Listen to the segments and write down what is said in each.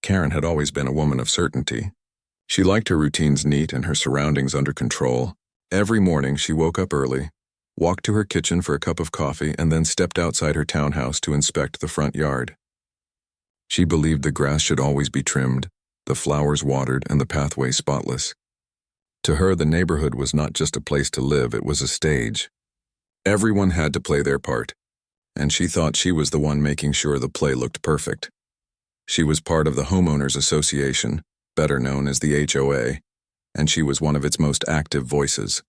Karen had always been a woman of certainty. She liked her routines neat and her surroundings under control. Every morning she woke up early, walked to her kitchen for a cup of coffee, and then stepped outside her townhouse to inspect the front yard. She believed the grass should always be trimmed, the flowers watered, and the pathway spotless. To her, the neighborhood was not just a place to live, it was a stage. Everyone had to play their part, and she thought she was the one making sure the play looked perfect. She was part of the Homeowners Association, better known as the HOA, and she was one of its most active voices.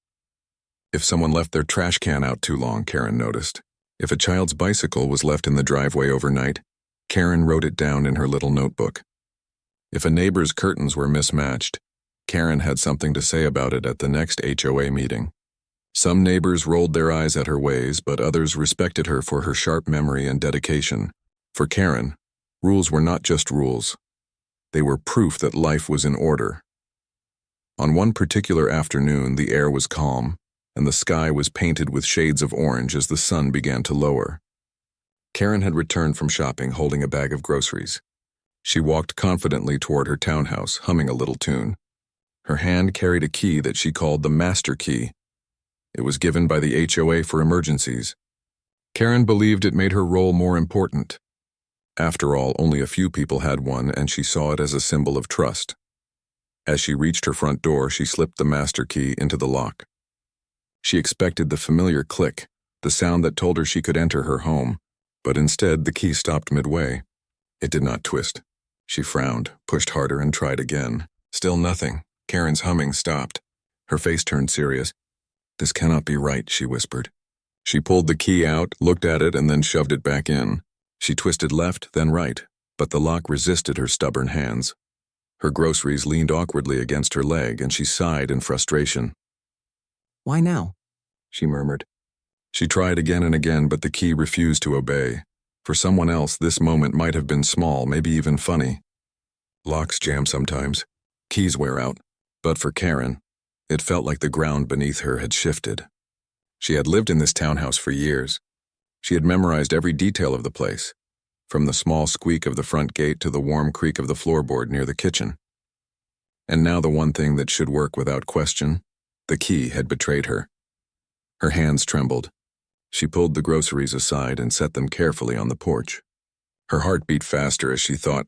If someone left their trash can out too long, Karen noticed. If a child's bicycle was left in the driveway overnight, Karen wrote it down in her little notebook. If a neighbor's curtains were mismatched, Karen had something to say about it at the next HOA meeting. Some neighbors rolled their eyes at her ways, but others respected her for her sharp memory and dedication. For Karen, rules were not just rules. They were proof that life was in order. On one particular afternoon, the air was calm, and the sky was painted with shades of orange as the sun began to lower. Karen had returned from shopping holding a bag of groceries. She walked confidently toward her townhouse, humming a little tune. Her hand carried a key that she called the master key. It was given by the HOA for emergencies. Karen believed it made her role more important. After all, only a few people had one, and she saw it as a symbol of trust. As she reached her front door, she slipped the master key into the lock. She expected the familiar click, the sound that told her she could enter her home, but instead the key stopped midway. It did not twist. She frowned, pushed harder, and tried again. Still nothing. Karen's humming stopped. Her face turned serious. "This cannot be right," she whispered. She pulled the key out, looked at it, and then shoved it back in. She twisted left, then right, but the lock resisted her stubborn hands. Her groceries leaned awkwardly against her leg, and she sighed in frustration. "Why now?" she murmured. She tried again and again, but the key refused to obey. For someone else, this moment might have been small, maybe even funny. Locks jam sometimes. Keys wear out. But for Karen, it felt like the ground beneath her had shifted. She had lived in this townhouse for years. She had memorized every detail of the place, from the small squeak of the front gate to the warm creak of the floorboard near the kitchen. And now the one thing that should work without question, the key, had betrayed her. Her hands trembled. She pulled the groceries aside and set them carefully on the porch. Her heart beat faster as she thought,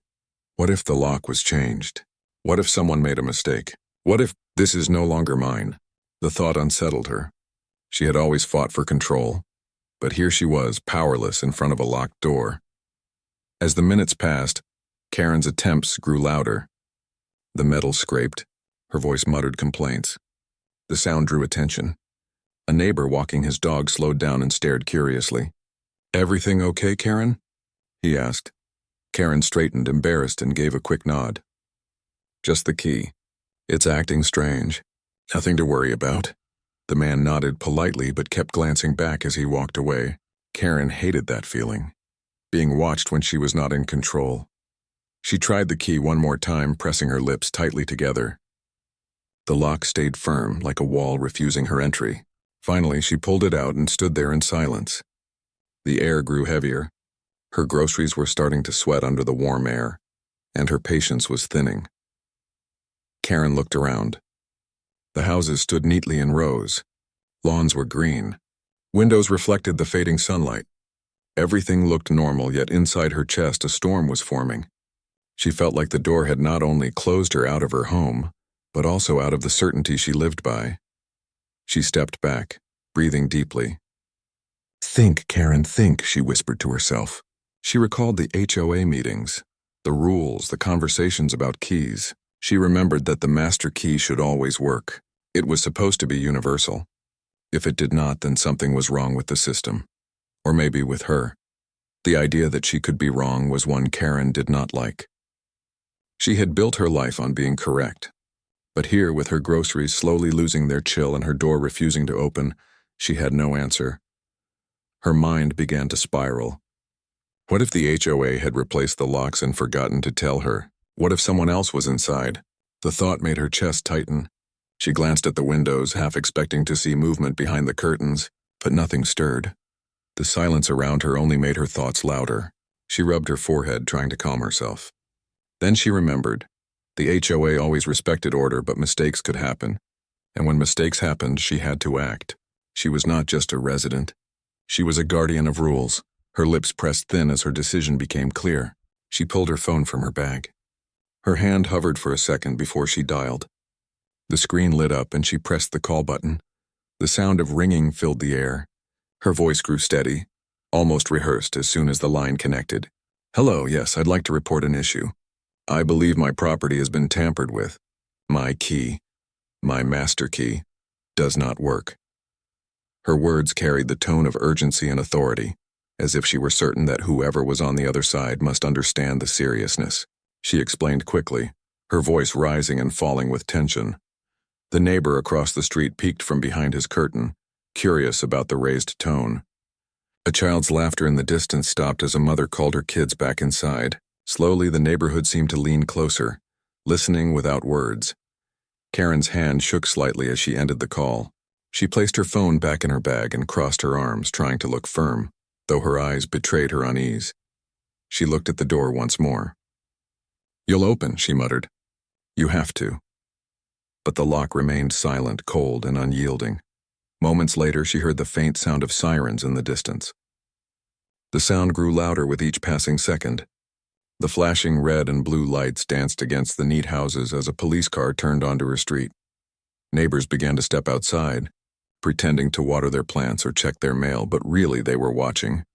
what if the lock was changed? What if someone made a mistake? What if this is no longer mine? The thought unsettled her. She had always fought for control, but here she was, powerless in front of a locked door. As the minutes passed, Karen's attempts grew louder. The metal scraped. Her voice muttered complaints. The sound drew attention. A neighbor walking his dog slowed down and stared curiously. "Everything okay, Karen?" he asked. Karen straightened, embarrassed, and gave a quick nod. "Just the key. It's acting strange. Nothing to worry about." The man nodded politely but kept glancing back as he walked away. Karen hated that feeling, being watched when she was not in control. She tried the key one more time, pressing her lips tightly together. The lock stayed firm, like a wall refusing her entry. Finally, she pulled it out and stood there in silence. The air grew heavier. Her groceries were starting to sweat under the warm air, and her patience was thinning. Karen looked around. The houses stood neatly in rows. Lawns were green. Windows reflected the fading sunlight. Everything looked normal, yet inside her chest a storm was forming. She felt like the door had not only closed her out of her home, but also out of the certainty she lived by. She stepped back, breathing deeply. "Think, Karen, think," she whispered to herself. She recalled the HOA meetings, the rules, the conversations about keys. She remembered that the master key should always work. It was supposed to be universal. If it did not, then something was wrong with the system. Or maybe with her. The idea that she could be wrong was one Karen did not like. She had built her life on being correct. But here, with her groceries slowly losing their chill and her door refusing to open, she had no answer. Her mind began to spiral. What if the HOA had replaced the locks and forgotten to tell her? What if someone else was inside? The thought made her chest tighten. She glanced at the windows, half expecting to see movement behind the curtains, but nothing stirred. The silence around her only made her thoughts louder. She rubbed her forehead, trying to calm herself. Then she remembered. The HOA always respected order, but mistakes could happen. And when mistakes happened, she had to act. She was not just a resident. She was a guardian of rules. Her lips pressed thin as her decision became clear. She pulled her phone from her bag. Her hand hovered for a second before she dialed. The screen lit up and she pressed the call button. The sound of ringing filled the air. Her voice grew steady, almost rehearsed as soon as the line connected. "Hello, yes, I'd like to report an issue. I believe my property has been tampered with. My key, my master key, does not work." Her words carried the tone of urgency and authority, as if she were certain that whoever was on the other side must understand the seriousness. She explained quickly, her voice rising and falling with tension. The neighbor across the street peeked from behind his curtain, curious about the raised tone. A child's laughter in the distance stopped as a mother called her kids back inside. Slowly, the neighborhood seemed to lean closer, listening without words. Karen's hand shook slightly as she ended the call. She placed her phone back in her bag and crossed her arms, trying to look firm, though her eyes betrayed her unease. She looked at the door once more. "You'll open," she muttered. "You have to." But the lock remained silent, cold, and unyielding. Moments later, she heard the faint sound of sirens in the distance. The sound grew louder with each passing second. The flashing red and blue lights danced against the neat houses as a police car turned onto her street. Neighbors began to step outside, pretending to water their plants or check their mail, but really they were watching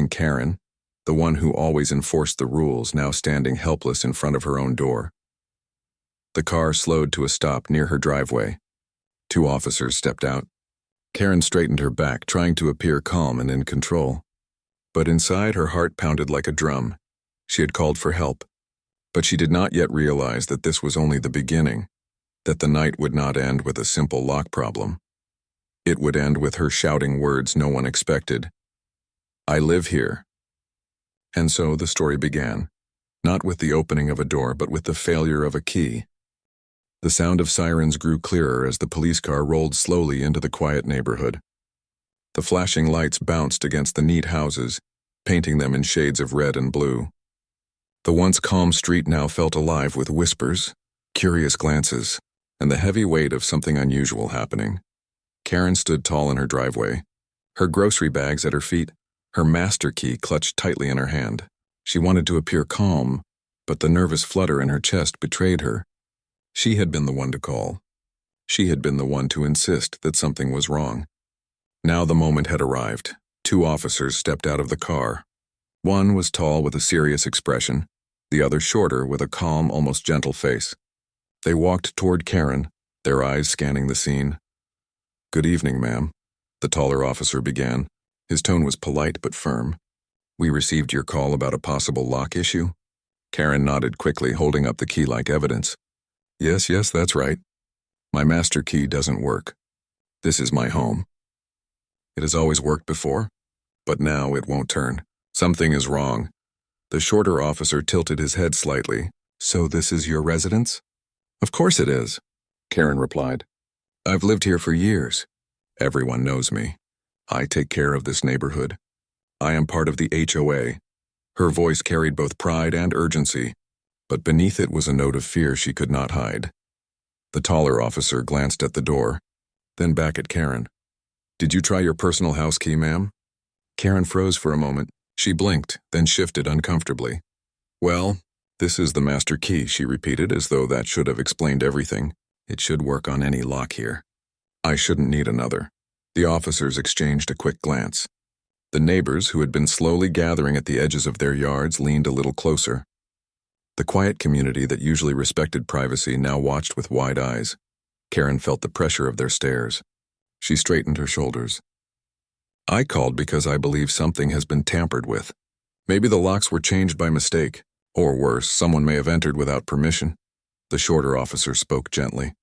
Karen, the one who always enforced the rules, now standing helpless in front of her own door. The car slowed to a stop near her driveway. 2 officers stepped out. Karen straightened her back, trying to appear calm and in control. But inside, her heart pounded like a drum. She had called for help, but she did not yet realize that this was only the beginning, that the night would not end with a simple lock problem. It would end with her shouting words no one expected. "I live here." And so the story began, not with the opening of a door, but with the failure of a key. The sound of sirens grew clearer as the police car rolled slowly into the quiet neighborhood. The flashing lights bounced against the neat houses, painting them in shades of red and blue. The once calm street now felt alive with whispers, curious glances, and the heavy weight of something unusual happening. Karen stood tall in her driveway, her grocery bags at her feet, her master key clutched tightly in her hand. She wanted to appear calm, but the nervous flutter in her chest betrayed her. She had been the one to call. She had been the one to insist that something was wrong. Now the moment had arrived. 2 officers stepped out of the car. One was tall with a serious expression, the other shorter with a calm, almost gentle face. They walked toward Karen, their eyes scanning the scene. "Good evening, ma'am," the taller officer began. His tone was polite but firm. "We received your call about a possible lock issue." Karen nodded quickly, holding up the key like evidence. Yes, that's right. My master key doesn't work. This is my home. It has always worked before, but now it won't turn. Something is wrong." The shorter officer tilted his head slightly. "So this is your residence?" "Of course it is," Karen replied. "I've lived here for years. Everyone knows me. I take care of this neighborhood. I am part of the HOA." Her voice carried both pride and urgency, but beneath it was a note of fear she could not hide. The taller officer glanced at the door, then back at Karen. "Did you try your personal house key, ma'am?" Karen froze for a moment. She blinked, then shifted uncomfortably. "Well, this is the master key," she repeated, as though that should have explained everything. "It should work on any lock here. I shouldn't need another." The officers exchanged a quick glance. The neighbors, who had been slowly gathering at the edges of their yards, leaned a little closer. The quiet community that usually respected privacy now watched with wide eyes. Karen felt the pressure of their stares. She straightened her shoulders. "I called because I believe something has been tampered with. Maybe the locks were changed by mistake, or worse, someone may have entered without permission." The shorter officer spoke gently.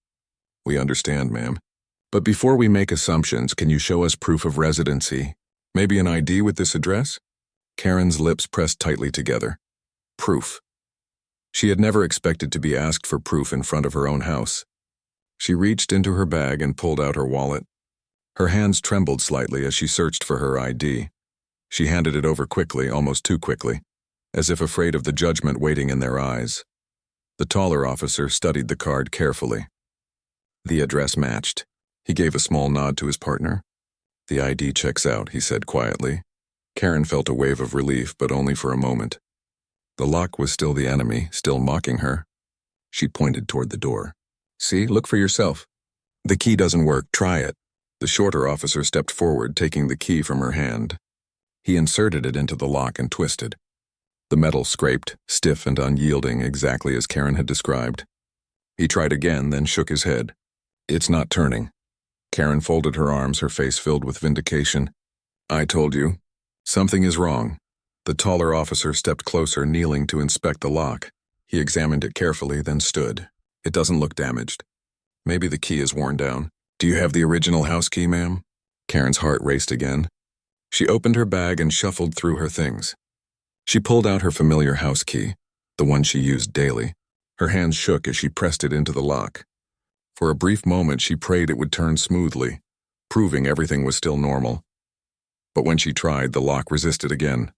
"We understand, ma'am. But before we make assumptions, can you show us proof of residency? Maybe an ID with this address?" Karen's lips pressed tightly together. Proof. She had never expected to be asked for proof in front of her own house. She reached into her bag and pulled out her wallet. Her hands trembled slightly as she searched for her ID. She handed it over quickly, almost too quickly, as if afraid of the judgment waiting in their eyes. The taller officer studied the card carefully. The address matched. He gave a small nod to his partner. The ID checks out, he said quietly. Karen felt a wave of relief, but only for a moment. The lock was still the enemy, still mocking her. She pointed toward the door. See, look for yourself. The key doesn't work, try it. The shorter officer stepped forward, taking the key from her hand. He inserted it into the lock and twisted. The metal scraped, stiff and unyielding, exactly as Karen had described. He tried again, then shook his head. It's not turning. Karen folded her arms, her face filled with vindication. I told you. Something is wrong. The taller officer stepped closer, kneeling to inspect the lock. He examined it carefully, then stood. It doesn't look damaged. Maybe the key is worn down. Do you have the original house key, ma'am? Karen's heart raced again. She opened her bag and shuffled through her things. She pulled out her familiar house key, the one she used daily. Her hands shook as she pressed it into the lock. For a brief moment, she prayed it would turn smoothly, proving everything was still normal. But when she tried, the lock resisted again.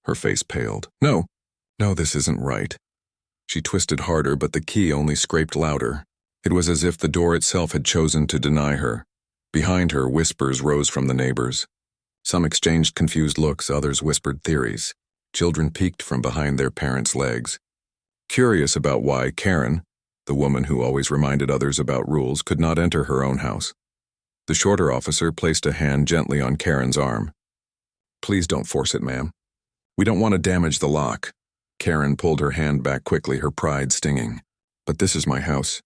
Her face paled. No, this isn't right. She twisted harder, but the key only scraped louder. It was as if the door itself had chosen to deny her. Behind her, whispers rose from the neighbors. Some exchanged confused looks, others whispered theories. Children peeked from behind their parents' legs. Curious about why Karen, the woman who always reminded others about rules, could not enter her own house. The shorter officer placed a hand gently on Karen's arm. Please don't force it, ma'am. We don't want to damage the lock. Karen pulled her hand back quickly, her pride stinging. But this is my house.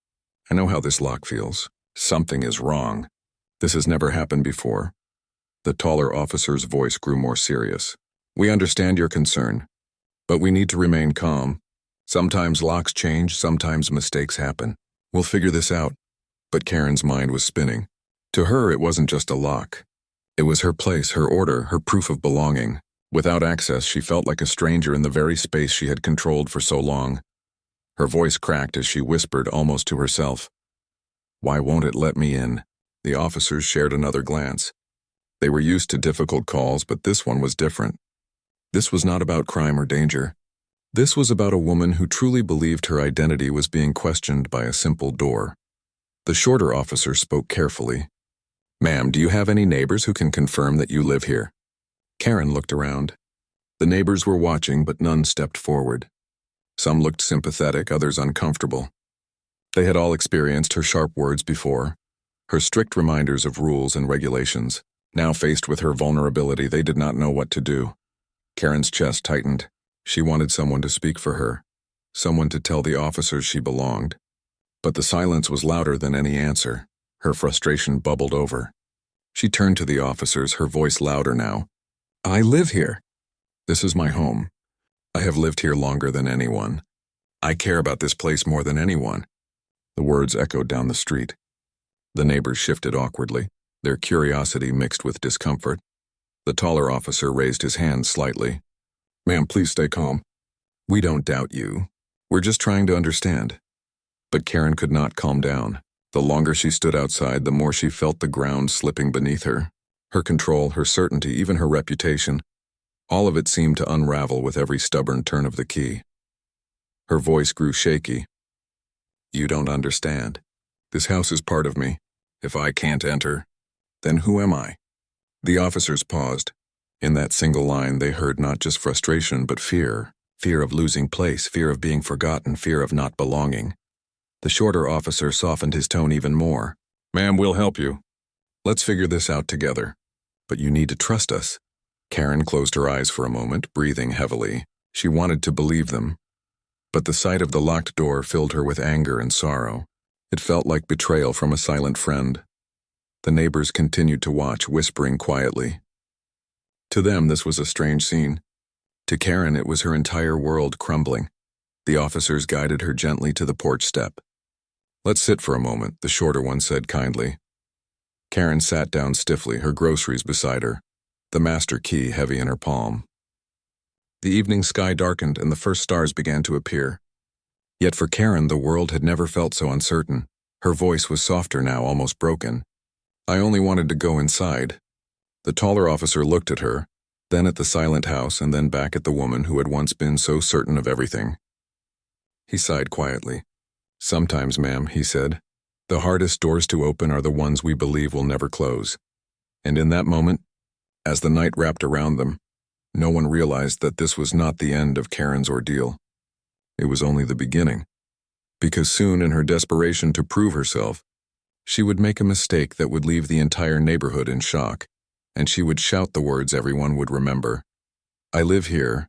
I know how this lock feels. Something is wrong. This has never happened before. The taller officer's voice grew more serious. We understand your concern, but we need to remain calm. Sometimes locks change, sometimes mistakes happen. We'll figure this out. But Karen's mind was spinning. To her, it wasn't just a lock. It was her place, her order, her proof of belonging. Without access, she felt like a stranger in the very space she had controlled for so long. Her voice cracked as she whispered almost to herself. Why won't it let me in? The officers shared another glance. They were used to difficult calls, but this one was different. This was not about crime or danger. This was about a woman who truly believed her identity was being questioned by a simple door. The shorter officer spoke carefully. Ma'am, do you have any neighbors who can confirm that you live here? Karen looked around. The neighbors were watching, but none stepped forward. Some looked sympathetic, others uncomfortable. They had all experienced her sharp words before, her strict reminders of rules and regulations. Now faced with her vulnerability, they did not know what to do. Karen's chest tightened. She wanted someone to speak for her, someone to tell the officers she belonged. But the silence was louder than any answer. Her frustration bubbled over. She turned to the officers, her voice louder now. I live here. This is my home. I have lived here longer than anyone. I care about this place more than anyone. The words echoed down the street. The neighbors shifted awkwardly, their curiosity mixed with discomfort. The taller officer raised his hand slightly. Ma'am, please stay calm. We don't doubt you. We're just trying to understand. But Karen could not calm down. The longer she stood outside, the more she felt the ground slipping beneath her. Her control, her certainty, even her reputation. All of it seemed to unravel with every stubborn turn of the key. Her voice grew shaky. You don't understand. This house is part of me. If I can't enter, then who am I? The officers paused. In that single line, they heard not just frustration, but fear. Fear of losing place, fear of being forgotten, fear of not belonging. The shorter officer softened his tone even more. Ma'am, we'll help you. Let's figure this out together. But you need to trust us. Karen closed her eyes for a moment, breathing heavily. She wanted to believe them. But the sight of the locked door filled her with anger and sorrow. It felt like betrayal from a silent friend. The neighbors continued to watch, whispering quietly. To them, this was a strange scene. To Karen, it was her entire world crumbling. The officers guided her gently to the porch step. Let's sit for a moment, the shorter one said kindly. Karen sat down stiffly, her groceries beside her, the master key heavy in her palm. The evening sky darkened and the first stars began to appear. Yet for Karen, the world had never felt so uncertain. Her voice was softer now, almost broken. I only wanted to go inside. The taller officer looked at her, then at the silent house, and then back at the woman who had once been so certain of everything. He sighed quietly. "Sometimes, ma'am," he said, "the hardest doors to open are the ones we believe will never close." And in that moment, as the night wrapped around them, no one realized that this was not the end of Karen's ordeal. It was only the beginning. Because soon, in her desperation to prove herself, she would make a mistake that would leave the entire neighborhood in shock, and she would shout the words everyone would remember. "I live here."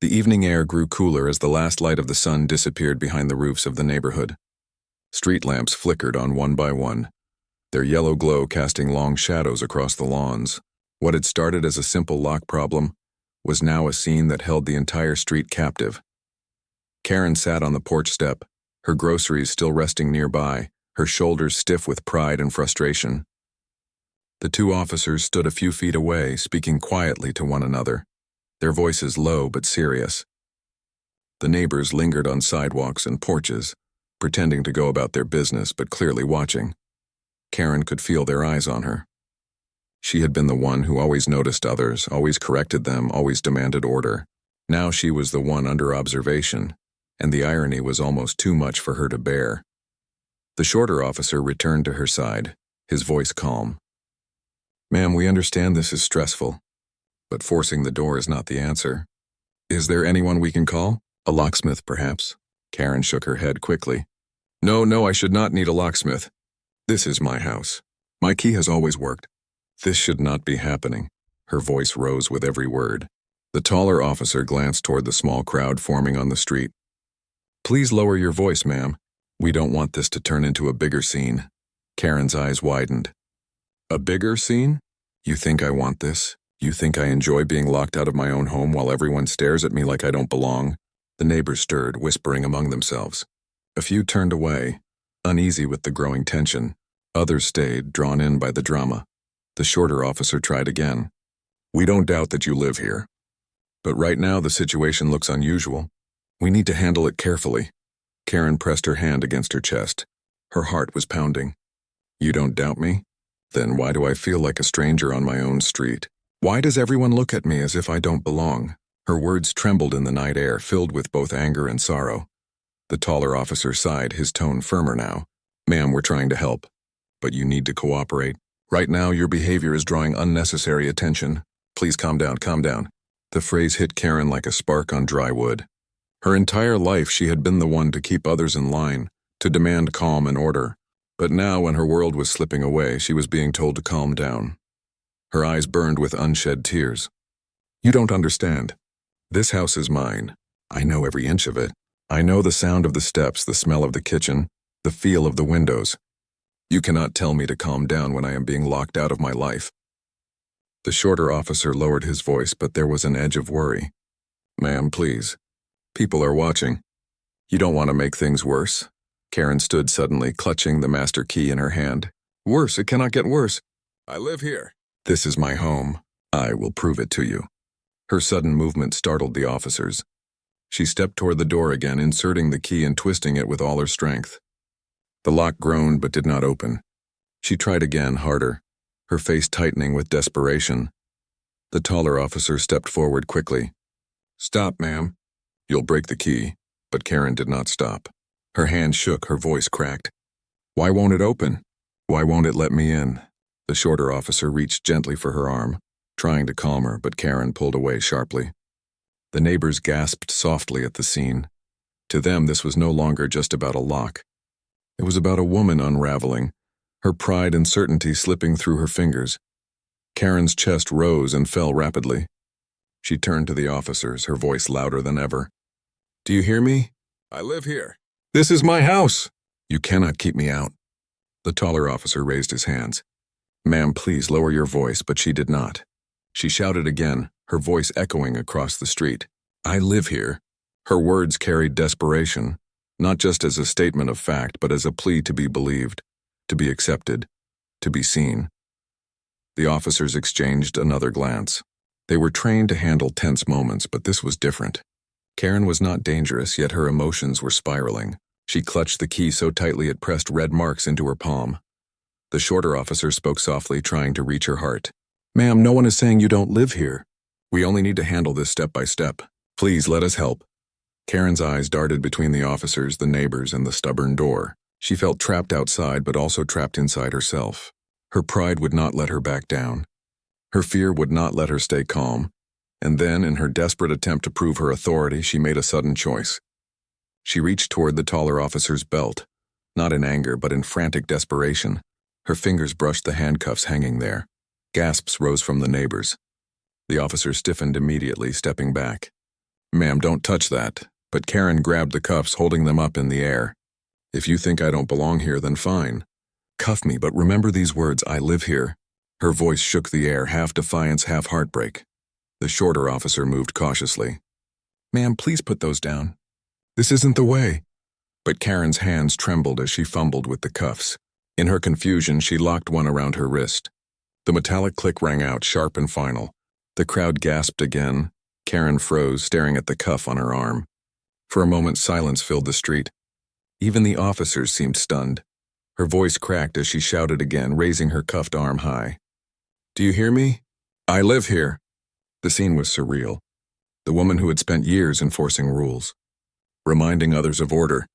The evening air grew cooler as the last light of the sun disappeared behind the roofs of the neighborhood. Street lamps flickered on one by one, their yellow glow casting long shadows across the lawns. What had started as a simple lock problem was now a scene that held the entire street captive. Karen sat on the porch step, her groceries still resting nearby, her shoulders stiff with pride and frustration. The two officers stood a few feet away, speaking quietly to one another, their voices low but serious. The neighbors lingered on sidewalks and porches, pretending to go about their business but clearly watching. Karen could feel their eyes on her. She had been the one who always noticed others, always corrected them, always demanded order. Now she was the one under observation, and the irony was almost too much for her to bear. The shorter officer returned to her side, his voice calm. "Ma'am, we understand this is stressful, but forcing the door is not the answer. Is there anyone we can call? A locksmith, perhaps?" Karen shook her head quickly. No, I should not need a locksmith. This is my house. My key has always worked. This should not be happening." Her voice rose with every word. The taller officer glanced toward the small crowd forming on the street. "Please lower your voice, ma'am. We don't want this to turn into a bigger scene." Karen's eyes widened. "A bigger scene? You think I want this? You think I enjoy being locked out of my own home while everyone stares at me like I don't belong?" The neighbors stirred, whispering among themselves. A few turned away, uneasy with the growing tension. Others stayed, drawn in by the drama. The shorter officer tried again. "We don't doubt that you live here. But right now the situation looks unusual. We need to handle it carefully." Karen pressed her hand against her chest. Her heart was pounding. "You don't doubt me? Then why do I feel like a stranger on my own street? Why does everyone look at me as if I don't belong?" Her words trembled in the night air, filled with both anger and sorrow. The taller officer sighed, his tone firmer now. "Ma'am, we're trying to help, but you need to cooperate. Right now, your behavior is drawing unnecessary attention. Please calm down, calm down." The phrase hit Karen like a spark on dry wood. Her entire life, she had been the one to keep others in line, to demand calm and order. But now, when her world was slipping away, she was being told to calm down. Her eyes burned with unshed tears. "You don't understand. This house is mine. I know every inch of it. I know the sound of the steps, the smell of the kitchen, the feel of the windows. You cannot tell me to calm down when I am being locked out of my life." The shorter officer lowered his voice, but there was an edge of worry. "Ma'am, please. People are watching. You don't want to make things worse." Karen stood suddenly, clutching the master key in her hand. "Worse, it cannot get worse. I live here. This is my home. I will prove it to you." Her sudden movement startled the officers. She stepped toward the door again, inserting the key and twisting it with all her strength. The lock groaned but did not open. She tried again, harder, her face tightening with desperation. The taller officer stepped forward quickly. "Stop, ma'am. You'll break the key." But Karen did not stop. Her hand shook, her voice cracked. "Why won't it open? Why won't it let me in?" The shorter officer reached gently for her arm, trying to calm her, but Karen pulled away sharply. The neighbors gasped softly at the scene. To them, this was no longer just about a lock. It was about a woman unraveling, her pride and certainty slipping through her fingers. Karen's chest rose and fell rapidly. She turned to the officers, her voice louder than ever. "Do you hear me? I live here. This is my house. You cannot keep me out." The taller officer raised his hands. "Ma'am, please lower your voice," but she did not. She shouted again, her voice echoing across the street. "I live here." Her words carried desperation, not just as a statement of fact, but as a plea to be believed, to be accepted, to be seen. The officers exchanged another glance. They were trained to handle tense moments, but this was different. Karen was not dangerous, yet her emotions were spiraling. She clutched the key so tightly it pressed red marks into her palm. The shorter officer spoke softly, trying to reach her heart. "Ma'am, no one is saying you don't live here. We only need to handle this step by step. Please let us help." Karen's eyes darted between the officers, the neighbors, and the stubborn door. She felt trapped outside but also trapped inside herself. Her pride would not let her back down. Her fear would not let her stay calm. And then, in her desperate attempt to prove her authority, she made a sudden choice. She reached toward the taller officer's belt, not in anger but in frantic desperation. Her fingers brushed the handcuffs hanging there. Gasps rose from the neighbors. The officer stiffened immediately, stepping back. "Ma'am, don't touch that." But Karen grabbed the cuffs, holding them up in the air. "If you think I don't belong here, then fine. Cuff me, but remember these words, I live here." Her voice shook the air, half defiance, half heartbreak. The shorter officer moved cautiously. "Ma'am, please put those down. This isn't the way." But Karen's hands trembled as she fumbled with the cuffs. In her confusion, she locked one around her wrist. The metallic click rang out, sharp and final. The crowd gasped again. Karen froze, staring at the cuff on her arm. For a moment, silence filled the street. Even the officers seemed stunned. Her voice cracked as she shouted again, raising her cuffed arm high. "Do you hear me? I live here." The scene was surreal. The woman who had spent years enforcing rules, reminding others of order,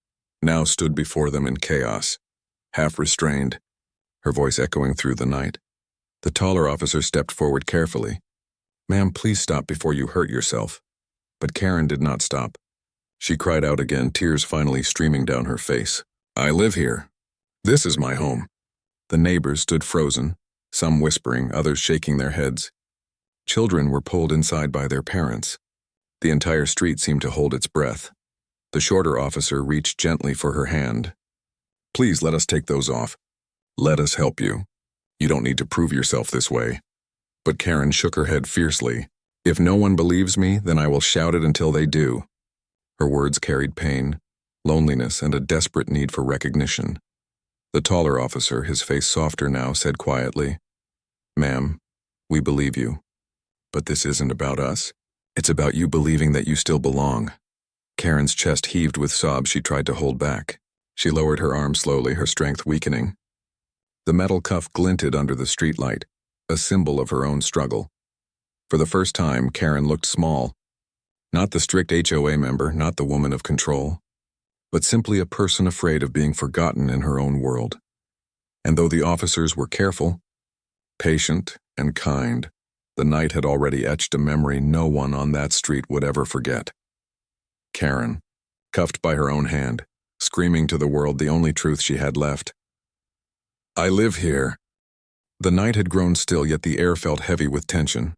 now stood before them in chaos, half restrained, her voice echoing through the night. The taller officer stepped forward carefully. "Ma'am, please stop before you hurt yourself." But Karen did not stop. She cried out again, tears finally streaming down her face. "I live here. This is my home." The neighbors stood frozen, some whispering, others shaking their heads. Children were pulled inside by their parents. The entire street seemed to hold its breath. The shorter officer reached gently for her hand. "Please let us take those off. Let us help you. You don't need to prove yourself this way." But Karen shook her head fiercely. "If no one believes me, then I will shout it until they do." Her words carried pain, loneliness, and a desperate need for recognition. The taller officer, his face softer now, said quietly, "Ma'am, we believe you. But this isn't about us. It's about you believing that you still belong." Karen's chest heaved with sobs she tried to hold back. She lowered her arm slowly, her strength weakening. The metal cuff glinted under the streetlight, a symbol of her own struggle. For the first time, Karen looked small. Not the strict HOA member, not the woman of control, but simply a person afraid of being forgotten in her own world. And though the officers were careful, patient, and kind, the night had already etched a memory no one on that street would ever forget. Karen, cuffed by her own hand, screaming to the world the only truth she had left. "I live here." The night had grown still, yet the air felt heavy with tension.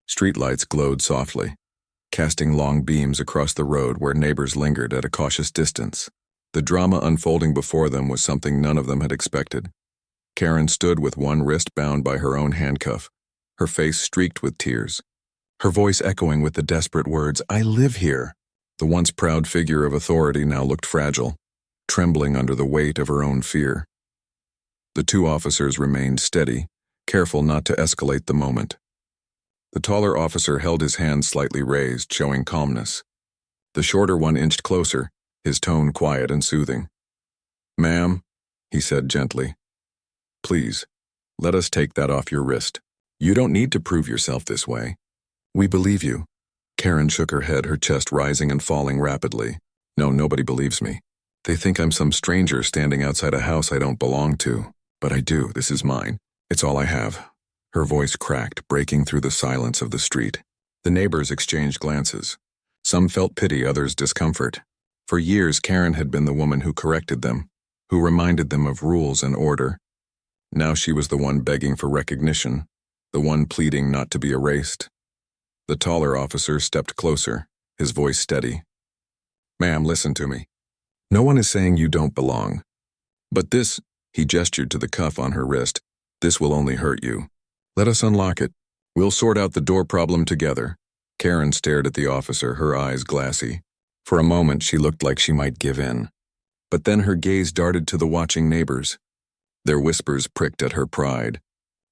Streetlights glowed softly, casting long beams across the road where neighbors lingered at a cautious distance. The drama unfolding before them was something none of them had expected. Karen stood with one wrist bound by her own handcuff, her face streaked with tears, her voice echoing with the desperate words, "I live here." The once proud figure of authority now looked fragile, trembling under the weight of her own fear. The two officers remained steady, careful not to escalate the moment. The taller officer held his hand slightly raised, showing calmness. The shorter one inched closer, his tone quiet and soothing. "Ma'am," he said gently, "please, let us take that off your wrist. You don't need to prove yourself this way. We believe you." Karen shook her head, her chest rising and falling rapidly. "No, nobody believes me. They think I'm some stranger standing outside a house I don't belong to. But I do. This is mine. It's all I have." Her voice cracked, breaking through the silence of the street. The neighbors exchanged glances. Some felt pity, others discomfort. For years, Karen had been the woman who corrected them, who reminded them of rules and order. Now she was the one begging for recognition, the one pleading not to be erased. The taller officer stepped closer, his voice steady. "Ma'am, listen to me. No one is saying you don't belong. But this," he gestured to the cuff on her wrist, "this will only hurt you. Let us unlock it. We'll sort out the door problem together." Karen stared at the officer, her eyes glassy. For a moment, she looked like she might give in. But then her gaze darted to the watching neighbors. Their whispers pricked at her pride.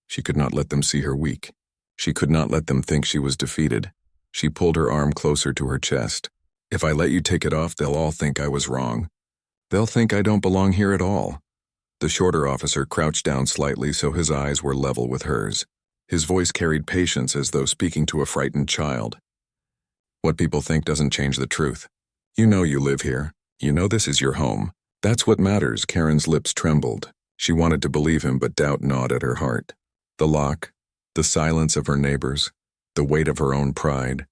She could not let them see her weak. She could not let them think she was defeated. She pulled her arm closer to her chest. "If I let you take it off, they'll all think I was wrong. They'll think I don't belong here at all." The shorter officer crouched down slightly so his eyes were level with hers. His voice carried patience as though speaking to a frightened child. "What people think doesn't change the truth. You know you live here. You know this is your home. That's what matters. Karen's lips trembled. She wanted to believe him, but doubt gnawed at her heart. The lock, the silence of her neighbors, the weight of her own pride.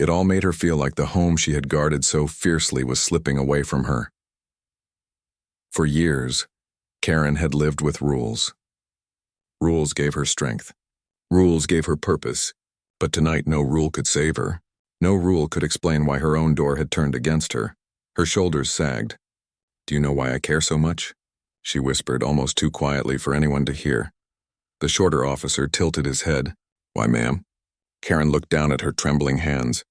It all made her feel like the home she had guarded so fiercely was slipping away from her. For years, Karen had lived with rules. Rules gave her strength. Rules gave her purpose. But tonight no rule could save her. No rule could explain why her own door had turned against her. Her shoulders sagged. "Do you know why I care so much?" she whispered, almost too quietly for anyone to hear. The shorter officer tilted his head. "Why, ma'am?" Karen looked down at her trembling hands.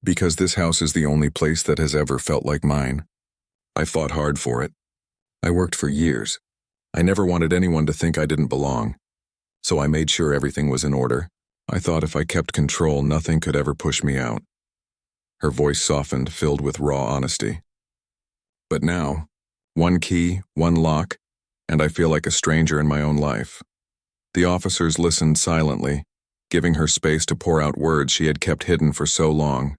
"Because this house is the only place that has ever felt like mine. I fought hard for it. I worked for years. I never wanted anyone to think I didn't belong. So I made sure everything was in order. I thought if I kept control, nothing could ever push me out." Her voice softened, filled with raw honesty. "But now, one key, one lock, and I feel like a stranger in my own life." The officers listened silently, giving her space to pour out words she had kept hidden for so long.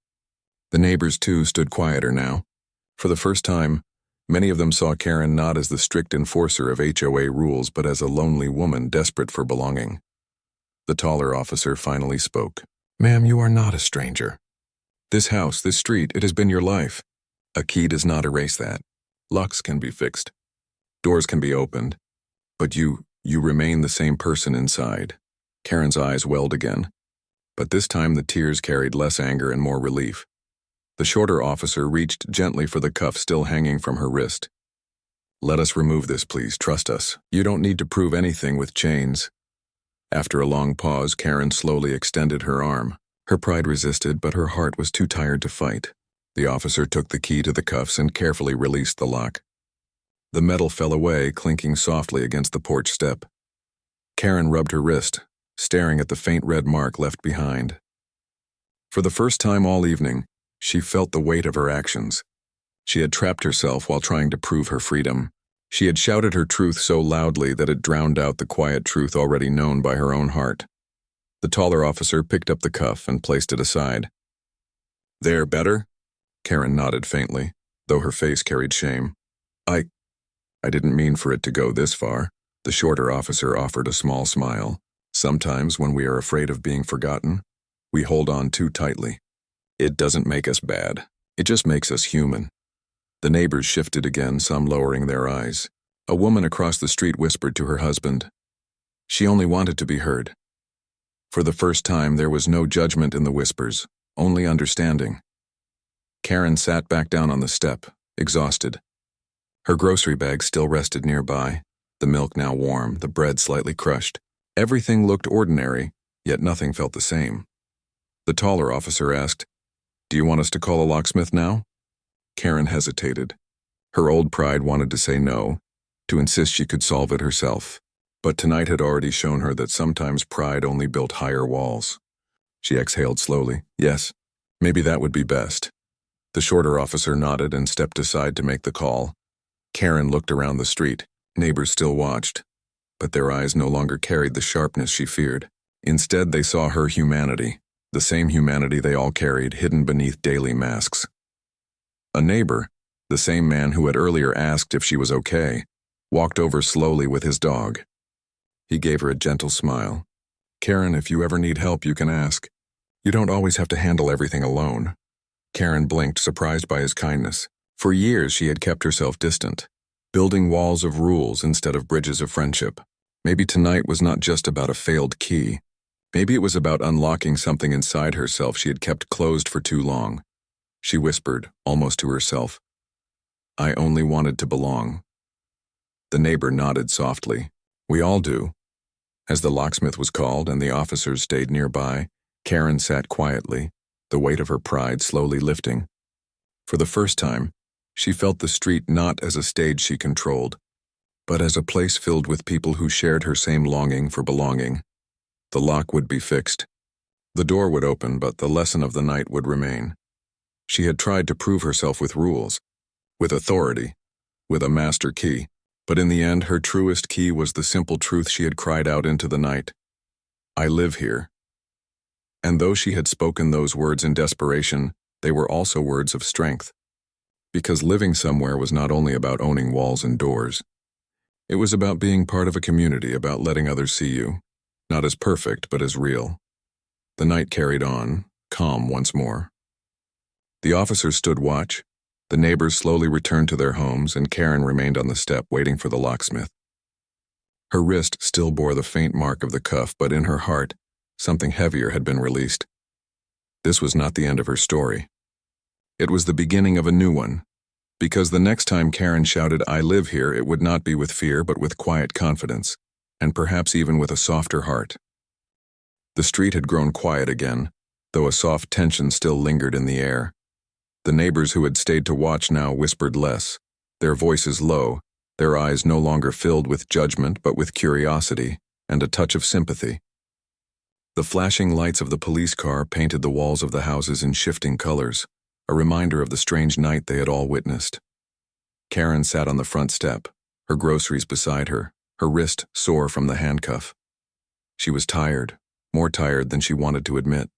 The neighbors, too, stood quieter now. For the first time, many of them saw Karen not as the strict enforcer of HOA rules, but as a lonely woman desperate for belonging. The taller officer finally spoke. "Ma'am, you are not a stranger. This house, this street, it has been your life. A key does not erase that. Locks can be fixed. Doors can be opened. But you remain the same person inside." Karen's eyes welled again. But this time the tears carried less anger and more relief. The shorter officer reached gently for the cuff still hanging from her wrist. "Let us remove this, please. Trust us. You don't need to prove anything with chains." After a long pause, Karen slowly extended her arm. Her pride resisted, but her heart was too tired to fight. The officer took the key to the cuffs and carefully released the lock. The metal fell away, clinking softly against the porch step. Karen rubbed her wrist, staring at the faint red mark left behind. For the first time all evening, she felt the weight of her actions. She had trapped herself while trying to prove her freedom. She had shouted her truth so loudly that it drowned out the quiet truth already known by her own heart. The taller officer picked up the cuff and placed it aside. "There, better?" Karen nodded faintly, though her face carried shame. I didn't mean for it to go this far." The shorter officer offered a small smile. "Sometimes when we are afraid of being forgotten, we hold on too tightly. It doesn't make us bad. It just makes us human." The neighbors shifted again, some lowering their eyes. A woman across the street whispered to her husband. She only wanted to be heard. For the first time, there was no judgment in the whispers, only understanding. Karen sat back down on the step, exhausted. Her grocery bag still rested nearby, the milk now warm, the bread slightly crushed. Everything looked ordinary, yet nothing felt the same. The taller officer asked, "Do you want us to call a locksmith now?" Karen hesitated. Her old pride wanted to say no, to insist she could solve it herself. But tonight had already shown her that sometimes pride only built higher walls. She exhaled slowly. "Yes, maybe that would be best." The shorter officer nodded and stepped aside to make the call. Karen looked around the street. Neighbors still watched, but their eyes no longer carried the sharpness she feared. Instead, they saw her humanity, the same humanity they all carried, hidden beneath daily masks. A neighbor, the same man who had earlier asked if she was okay, walked over slowly with his dog. He gave her a gentle smile. "Karen, if you ever need help, you can ask. You don't always have to handle everything alone." Karen blinked, surprised by his kindness. For years, she had kept herself distant, building walls of rules instead of bridges of friendship. Maybe tonight was not just about a failed key. Maybe it was about unlocking something inside herself she had kept closed for too long. She whispered, almost to herself, "I only wanted to belong." The neighbor nodded softly. "We all do." As the locksmith was called and the officers stayed nearby, Karen sat quietly, the weight of her pride slowly lifting. For the first time, she felt the street not as a stage she controlled, but as a place filled with people who shared her same longing for belonging. The lock would be fixed. The door would open, but the lesson of the night would remain. She had tried to prove herself with rules, with authority, with a master key, but in the end, her truest key was the simple truth she had cried out into the night. "I live here." And though she had spoken those words in desperation, they were also words of strength. Because living somewhere was not only about owning walls and doors. It was about being part of a community, about letting others see you, not as perfect, but as real. The night carried on, calm once more. The officers stood watch. The neighbors slowly returned to their homes, and Karen remained on the step waiting for the locksmith. Her wrist still bore the faint mark of the cuff, but in her heart, something heavier had been released. This was not the end of her story. It was the beginning of a new one, because the next time Karen shouted, "I live here," it would not be with fear, but with quiet confidence, and perhaps even with a softer heart. The street had grown quiet again, though a soft tension still lingered in the air. The neighbors who had stayed to watch now whispered less, their voices low, their eyes no longer filled with judgment but with curiosity and a touch of sympathy. The flashing lights of the police car painted the walls of the houses in shifting colors, a reminder of the strange night they had all witnessed. Karen sat on the front step, her groceries beside her, her wrist sore from the handcuff. She was tired, more tired than she wanted to admit.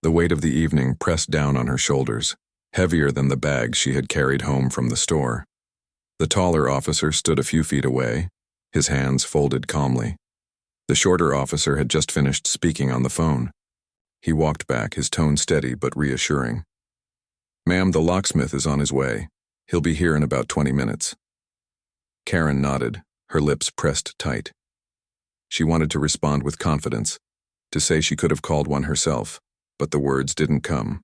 The weight of the evening pressed down on her shoulders, heavier than the bags she had carried home from the store. The taller officer stood a few feet away, his hands folded calmly. The shorter officer had just finished speaking on the phone. He walked back, his tone steady but reassuring. "Ma'am, the locksmith is on his way. He'll be here in about 20 minutes. Karen nodded, her lips pressed tight. She wanted to respond with confidence, to say she could have called one herself, but the words didn't come.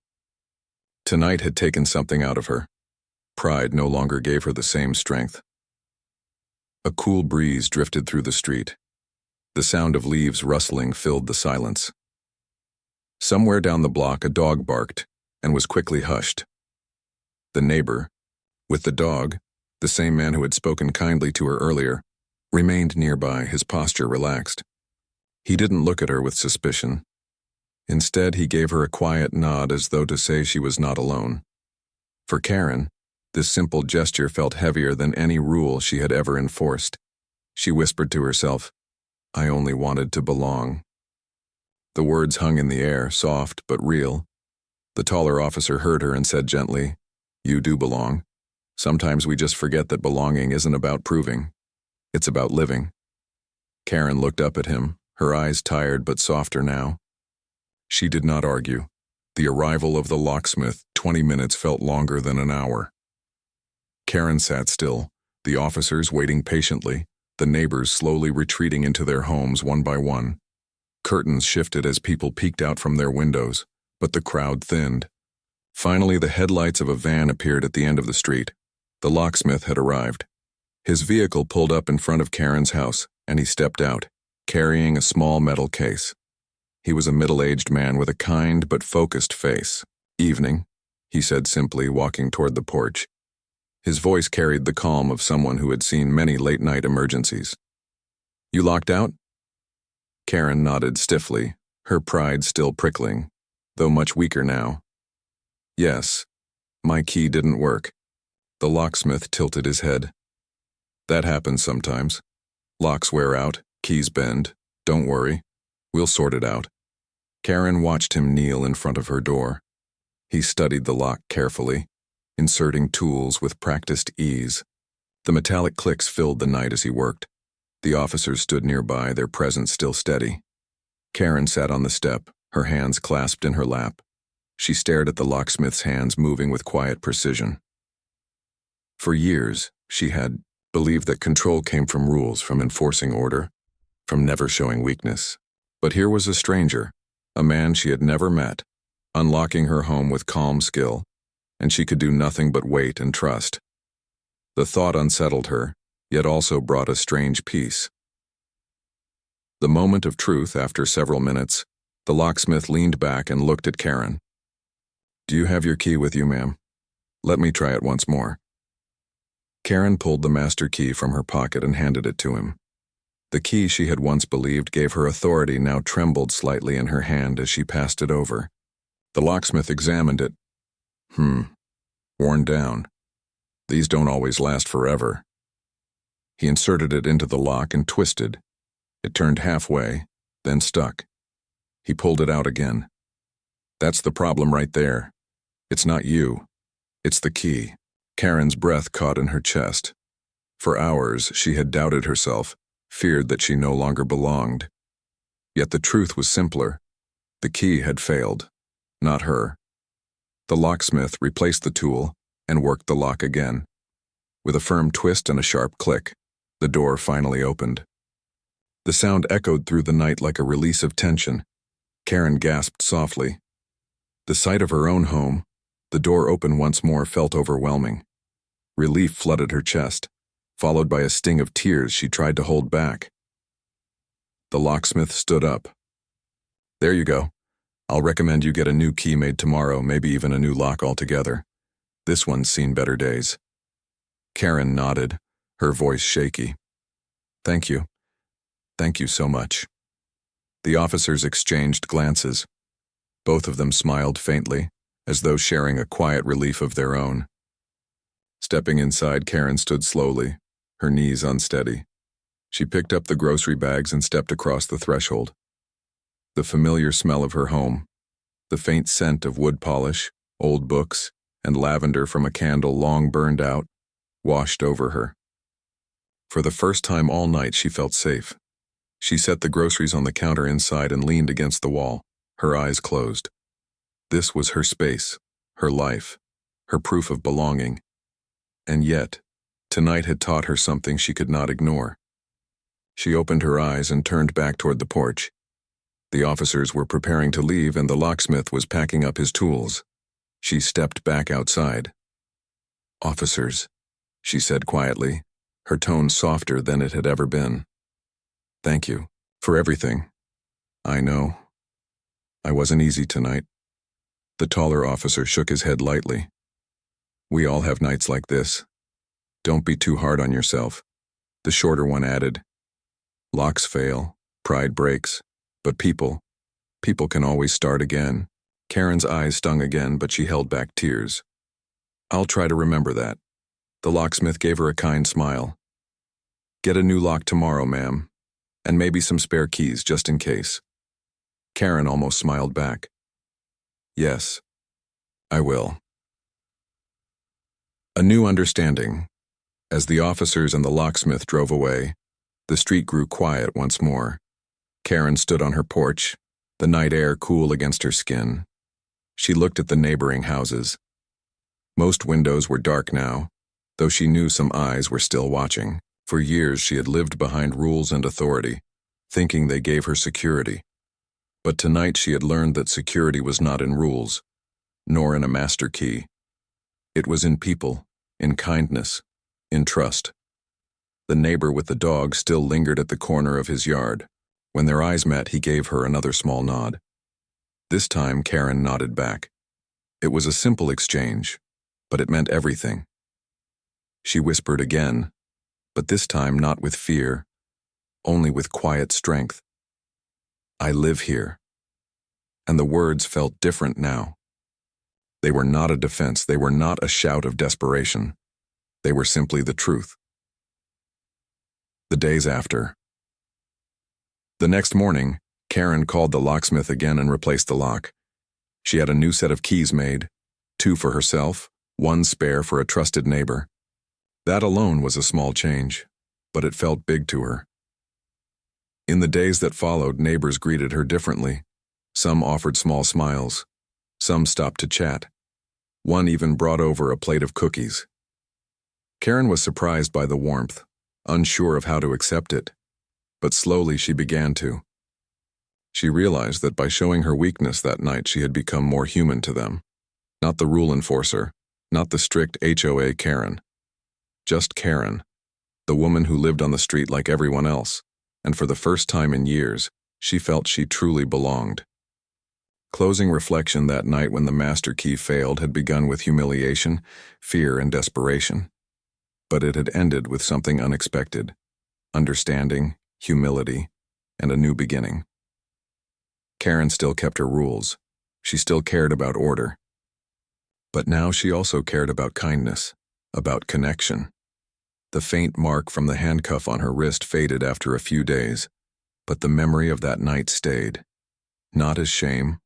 Tonight had taken something out of her. Pride no longer gave her the same strength. A cool breeze drifted through the street. The sound of leaves rustling filled the silence. Somewhere down the block a dog barked and was quickly hushed. The neighbor, with the dog, the same man who had spoken kindly to her earlier, remained nearby, his posture relaxed. He didn't look at her with suspicion. Instead, he gave her a quiet nod as though to say she was not alone. For Karen, this simple gesture felt heavier than any rule she had ever enforced. She whispered to herself, "I only wanted to belong." The words hung in the air, soft but real. The taller officer heard her and said gently, "You do belong. Sometimes we just forget that belonging isn't about proving. It's about living." Karen looked up at him, her eyes tired but softer now. She did not argue. The arrival of the locksmith, 20 minutes, felt longer than an hour. Karen sat still, the officers waiting patiently, the neighbors slowly retreating into their homes one by one. Curtains shifted as people peeked out from their windows, but the crowd thinned. Finally, the headlights of a van appeared at the end of the street. The locksmith had arrived. His vehicle pulled up in front of Karen's house, and he stepped out, carrying a small metal case. He was a middle-aged man with a kind but focused face. "Evening," he said simply, walking toward the porch. His voice carried the calm of someone who had seen many late-night emergencies. "You locked out?" Karen nodded stiffly, her pride still prickling, though much weaker now. "Yes, my key didn't work." The locksmith tilted his head. "That happens sometimes. Locks wear out, keys bend. Don't worry, we'll sort it out." Karen watched him kneel in front of her door. He studied the lock carefully, inserting tools with practiced ease. The metallic clicks filled the night as he worked. The officers stood nearby, their presence still steady. Karen sat on the step, her hands clasped in her lap. She stared at the locksmith's hands moving with quiet precision. For years, she had believed that control came from rules, from enforcing order, from never showing weakness. But here was a stranger, a man she had never met, unlocking her home with calm skill, and she could do nothing but wait and trust. The thought unsettled her, yet also brought a strange peace. The moment of truth, after several minutes, the locksmith leaned back and looked at Karen. "Do you have your key with you, ma'am? Let me try it once more." Karen pulled the master key from her pocket and handed it to him. The key she had once believed gave her authority now trembled slightly in her hand as she passed it over. The locksmith examined it. Worn down. These don't always last forever." He inserted it into the lock and twisted. It turned halfway, then stuck. He pulled it out again. "That's the problem right there. It's not you. It's the key. Karen's breath caught in her chest. For hours, she had doubted herself, feared that she no longer belonged. Yet the truth was simpler. The key had failed, not her. The locksmith replaced the tool and worked the lock again. With a firm twist and a sharp click, the door finally opened. The sound echoed through the night like a release of tension. Karen gasped softly. The sight of her own home, the door open once more, felt overwhelming. Relief flooded her chest, followed by a sting of tears she tried to hold back. The locksmith stood up. "There you go. I'll recommend you get a new key made tomorrow, maybe even a new lock altogether. This one's seen better days." Karen nodded, her voice shaky. "Thank you. Thank you so much." The officers exchanged glances. Both of them smiled faintly, as though sharing a quiet relief of their own. Stepping inside, Karen stood slowly, her knees unsteady. She picked up the grocery bags and stepped across the threshold. The familiar smell of her home, the faint scent of wood polish, old books, and lavender from a candle long burned out, washed over her. For the first time all night, she felt safe. She set the groceries on the counter inside and leaned against the wall, her eyes closed. This was her space, her life, her proof of belonging. And yet, tonight had taught her something she could not ignore. She opened her eyes and turned back toward the porch. The officers were preparing to leave and the locksmith was packing up his tools. She stepped back outside. "Officers," she said quietly, her tone softer than it had ever been. "Thank you for everything. I know. I wasn't easy tonight." The taller officer shook his head lightly. "We all have nights like this. Don't be too hard on yourself." The shorter one added, "Locks fail, pride breaks, but people can always start again." Karen's eyes stung again, but she held back tears. "I'll try to remember that." The locksmith gave her a kind smile. "Get a new lock tomorrow, ma'am, and maybe some spare keys just in case." Karen almost smiled back. "Yes, I will." A new understanding. As the officers and the locksmith drove away, the street grew quiet once more. Karen stood on her porch, the night air cool against her skin. She looked at the neighboring houses. Most windows were dark now, though she knew some eyes were still watching. For years she had lived behind rules and authority, thinking they gave her security. But tonight she had learned that security was not in rules, nor in a master key. It was in people, in kindness, in trust. The neighbor with the dog still lingered at the corner of his yard. When their eyes met, he gave her another small nod. This time, Karen nodded back. It was a simple exchange, but it meant everything. She whispered again, but this time not with fear, only with quiet strength. "I live here." And the words felt different now. They were not a defense, they were not a shout of desperation. They were simply the truth. The days after. The next morning, Karen called the locksmith again and replaced the lock. She had a new set of keys made, 2 for herself, 1 spare for a trusted neighbor. That alone was a small change, but it felt big to her. In the days that followed, neighbors greeted her differently. Some offered small smiles. Some stopped to chat. One even brought over a plate of cookies. Karen was surprised by the warmth, unsure of how to accept it, but slowly she began to. She realized that by showing her weakness that night, she had become more human to them. Not the rule enforcer, not the strict HOA Karen. Just Karen, the woman who lived on the street like everyone else, and for the first time in years, she felt she truly belonged. Closing reflection that night when the master key failed had begun with humiliation, fear, and desperation. But it had ended with something unexpected: understanding, humility, and a new beginning. Karen still kept her rules. She still cared about order. But now she also cared about kindness, about connection. The faint mark from the handcuff on her wrist faded after a few days, but the memory of that night stayed. Not as shame,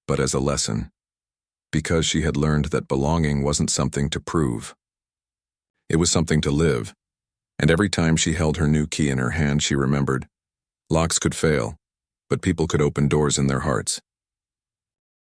but as a lesson. Because she had learned that belonging wasn't something to prove. It was something to live. And every time she held her new key in her hand, she remembered, locks could fail, but people could open doors in their hearts.